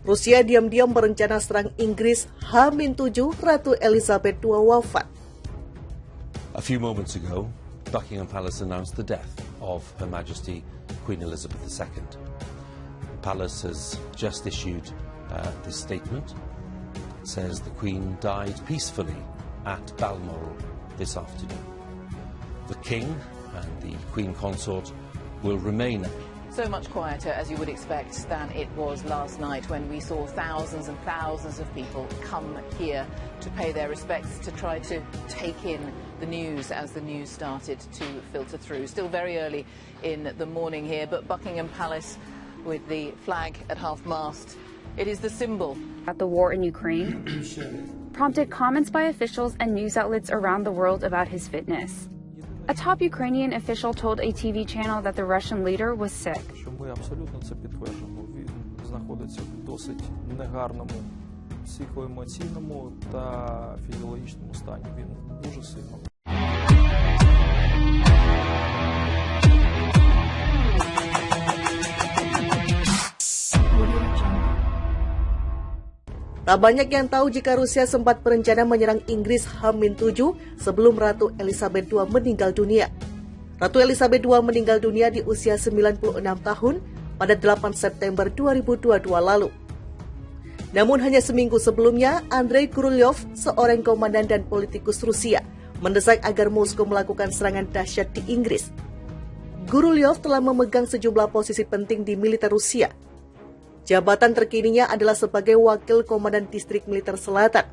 Rusia diam-diam berencana serang Inggris H-7 Ratu Elizabeth II wafat. A few moments ago, Buckingham Palace announced the death of Her Majesty Queen Elizabeth II. The palace has just issued this statement. It says the Queen died peacefully at Balmoral this afternoon. The King and the Queen Consort will remain. So much quieter, as you would expect, than it was last night when we saw thousands and thousands of people come here to pay their respects, to try to take in the news as the news started to filter through. Still very early in the morning here, but Buckingham Palace with the flag at half-mast. It is the symbol. About the war in Ukraine prompted comments by officials and news outlets around the world about his fitness. A top Ukrainian official told a TV channel that the Russian leader was sick. Ми абсолютно це підтверджуємо. Він знаходиться в досить негарному психоемоційному та фізіологічному стані. Він дуже сильно. Tak banyak yang tahu jika Rusia sempat berencana menyerang Inggris H-7 sebelum Ratu Elizabeth II meninggal dunia. Ratu Elizabeth II meninggal dunia di usia 96 tahun pada 8 September 2022 lalu. Namun hanya seminggu sebelumnya, Andrei Gurylyov, seorang komandan dan politikus Rusia, mendesak agar Moskow melakukan serangan dahsyat di Inggris. Gurylyov telah memegang sejumlah posisi penting di militer Rusia. Jabatan terkininya adalah sebagai Wakil Komandan Distrik Militer Selatan.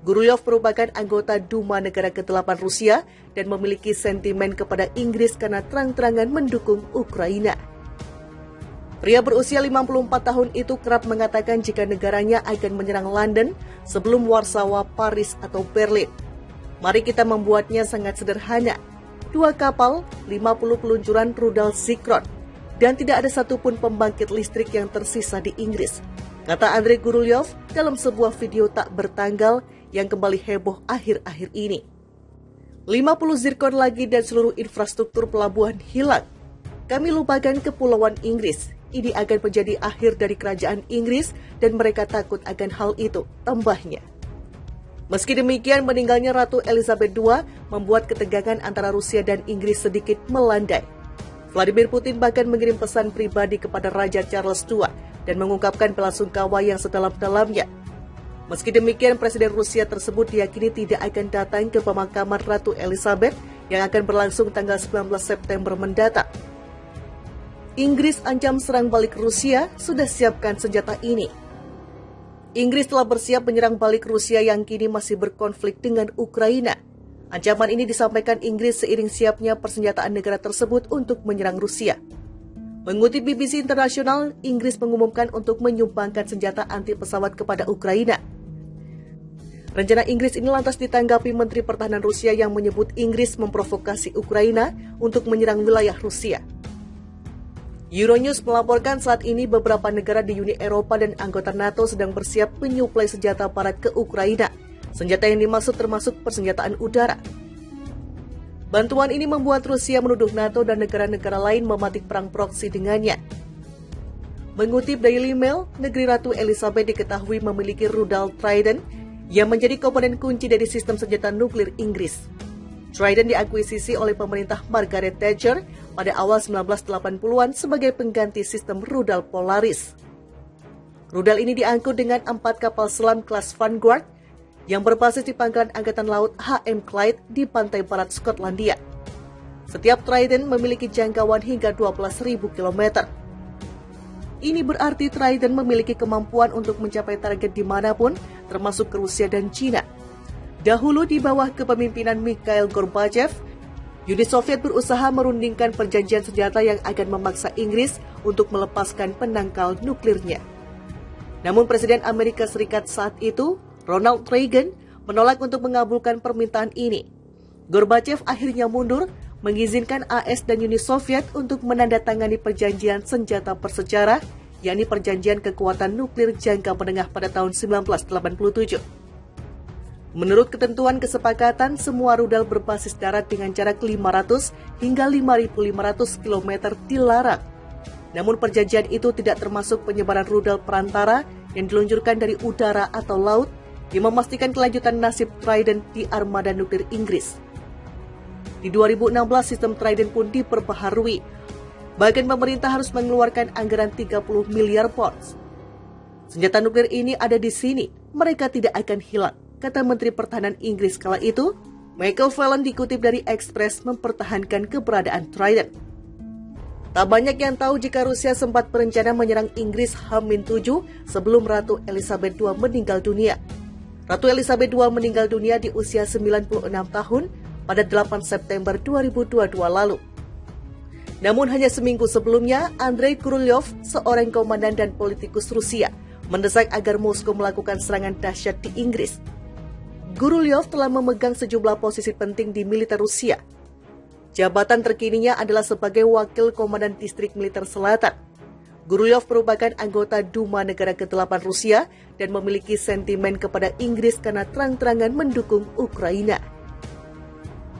Gurylyov merupakan anggota Duma Negara ke-8 Rusia dan memiliki sentimen kepada Inggris karena terang-terangan mendukung Ukraina. Pria berusia 54 tahun itu kerap mengatakan jika negaranya akan menyerang London sebelum Warsawa, Paris, atau Berlin. Mari kita membuatnya sangat sederhana. 2 kapal, 50 peluncuran rudal Zikron, dan tidak ada satupun pembangkit listrik yang tersisa di Inggris, kata Andrei Gurylyov dalam sebuah video tak bertanggal yang kembali heboh akhir-akhir ini. 50 zirkon lagi dan seluruh infrastruktur pelabuhan hilang. Kami lupakan kepulauan Inggris. Ini akan menjadi akhir dari kerajaan Inggris dan mereka takut akan hal itu, tambahnya. Meski demikian, meninggalnya Ratu Elizabeth II membuat ketegangan antara Rusia dan Inggris sedikit melandai. Vladimir Putin bahkan mengirim pesan pribadi kepada Raja Charles II dan mengungkapkan belasungkawa yang sedalam-dalamnya. Meski demikian, Presiden Rusia tersebut diyakini tidak akan datang ke pemakaman Ratu Elizabeth yang akan berlangsung tanggal 19 September mendatang. Inggris ancam serang balik Rusia, sudah siapkan senjata ini. Inggris telah bersiap menyerang balik Rusia yang kini masih berkonflik dengan Ukraina. Ancaman ini disampaikan Inggris seiring siapnya persenjataan negara tersebut untuk menyerang Rusia. Mengutip BBC Internasional, Inggris mengumumkan untuk menyumbangkan senjata anti pesawat kepada Ukraina. Rencana Inggris ini lantas ditanggapi Menteri Pertahanan Rusia yang menyebut Inggris memprovokasi Ukraina untuk menyerang wilayah Rusia. Euronews melaporkan saat ini beberapa negara di Uni Eropa dan anggota NATO sedang bersiap menyuplai senjata barat ke Ukraina. Senjata yang dimaksud termasuk persenjataan udara. Bantuan ini membuat Rusia menuduh NATO dan negara-negara lain mematik perang proksi dengannya. Mengutip Daily Mail, negeri Ratu Elizabeth diketahui memiliki rudal Trident yang menjadi komponen kunci dari sistem senjata nuklir Inggris. Trident diakuisisi oleh pemerintah Margaret Thatcher pada awal 1980-an sebagai pengganti sistem rudal Polaris. Rudal ini diangkut dengan 4 kapal selam kelas Vanguard yang berbasis di pangkalan Angkatan Laut HM Clyde di pantai barat Skotlandia. Setiap Trident memiliki jangkauan hingga 12.000 km. Ini berarti Trident memiliki kemampuan untuk mencapai target dimanapun, termasuk ke Rusia dan China. Dahulu di bawah kepemimpinan Mikhail Gorbachev, Uni Soviet berusaha merundingkan perjanjian senjata yang akan memaksa Inggris untuk melepaskan penangkal nuklirnya. Namun Presiden Amerika Serikat saat itu, Ronald Reagan, menolak untuk mengabulkan permintaan ini. Gorbachev akhirnya mundur, mengizinkan AS dan Uni Soviet untuk menandatangani perjanjian senjata bersejarah, yakni Perjanjian Kekuatan Nuklir Jangka Menengah pada tahun 1987. Menurut ketentuan kesepakatan, semua rudal berbasis darat dengan jarak 500 hingga 5.500 km dilarang. Namun perjanjian itu tidak termasuk penyebaran rudal perantara yang diluncurkan dari udara atau laut yang memastikan kelanjutan nasib Trident di armada nuklir Inggris. Di 2016, sistem Trident pun diperbaharui. Bahkan pemerintah harus mengeluarkan anggaran 30 miliar pounds. Senjata nuklir ini ada di sini, mereka tidak akan hilang, kata Menteri Pertahanan Inggris kala itu. Michael Fallon dikutip dari Express mempertahankan keberadaan Trident. Tak banyak yang tahu jika Rusia sempat berencana menyerang Inggris H-7 sebelum Ratu Elizabeth II meninggal dunia. Ratu Elizabeth II meninggal dunia di usia 96 tahun pada 8 September 2022 lalu. Namun hanya seminggu sebelumnya, Andrei Gurylev, seorang komandan dan politikus Rusia, mendesak agar Moskow melakukan serangan dahsyat di Inggris. Gurylev telah memegang sejumlah posisi penting di militer Rusia. Jabatan terkininya adalah sebagai Wakil Komandan Distrik Militer Selatan. Gurylev merupakan anggota Duma Negara ke-8 Rusia dan memiliki sentimen kepada Inggris karena terang-terangan mendukung Ukraina.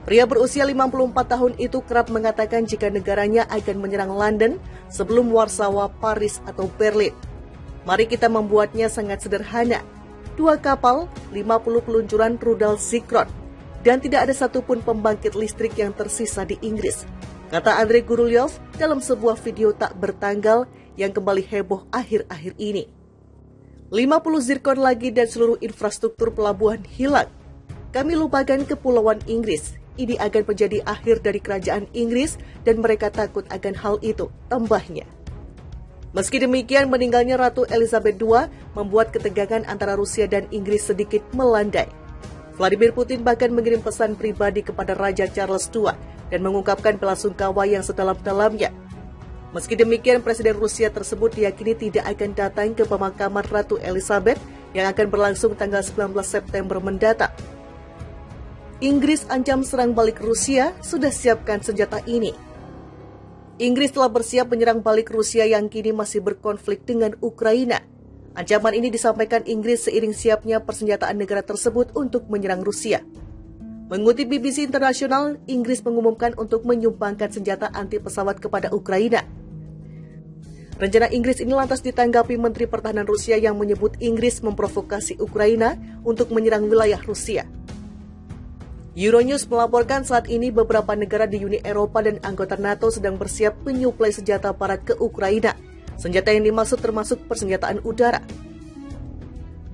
Pria berusia 54 tahun itu kerap mengatakan jika negaranya akan menyerang London sebelum Warsawa, Paris, atau Berlin. Mari kita membuatnya sangat sederhana. 2 kapal, 50 peluncuran rudal Zikron, dan tidak ada satupun pembangkit listrik yang tersisa di Inggris, kata Andrei Gurylev dalam sebuah video tak bertanggal yang kembali heboh akhir-akhir ini. 50 Zircon lagi dan seluruh infrastruktur pelabuhan hilang. Kami lupakan kepulauan Inggris. Ini akan menjadi akhir dari kerajaan Inggris dan mereka takut akan hal itu, tambahnya. Meski demikian, meninggalnya Ratu Elizabeth II membuat ketegangan antara Rusia dan Inggris sedikit melandai. Vladimir Putin bahkan mengirim pesan pribadi kepada Raja Charles II dan mengungkapkan belasungkawa yang sedalam-dalamnya. Meski demikian, Presiden Rusia tersebut diyakini tidak akan datang ke pemakaman Ratu Elizabeth yang akan berlangsung tanggal 19 September mendatang. Inggris ancam serang balik Rusia, sudah siapkan senjata ini. Inggris telah bersiap menyerang balik Rusia yang kini masih berkonflik dengan Ukraina. Ancaman ini disampaikan Inggris seiring siapnya persenjataan negara tersebut untuk menyerang Rusia. Mengutip BBC Internasional, Inggris mengumumkan untuk menyumbangkan senjata anti pesawat kepada Ukraina. Rencana Inggris ini lantas ditanggapi Menteri Pertahanan Rusia yang menyebut Inggris memprovokasi Ukraina untuk menyerang wilayah Rusia. Euronews melaporkan saat ini beberapa negara di Uni Eropa dan anggota NATO sedang bersiap menyuplai senjata barat ke Ukraina. Senjata yang dimaksud termasuk persenjataan udara.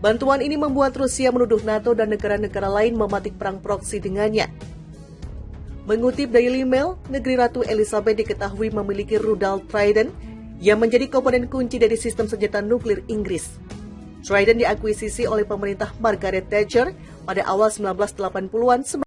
Bantuan ini membuat Rusia menuduh NATO dan negara-negara lain mematik perang proksi dengannya. Mengutip Daily Mail, negeri Ratu Elizabeth diketahui memiliki rudal Trident yang menjadi komponen kunci dari sistem senjata nuklir Inggris. Trident diakuisisi oleh pemerintah Margaret Thatcher pada awal 1980-an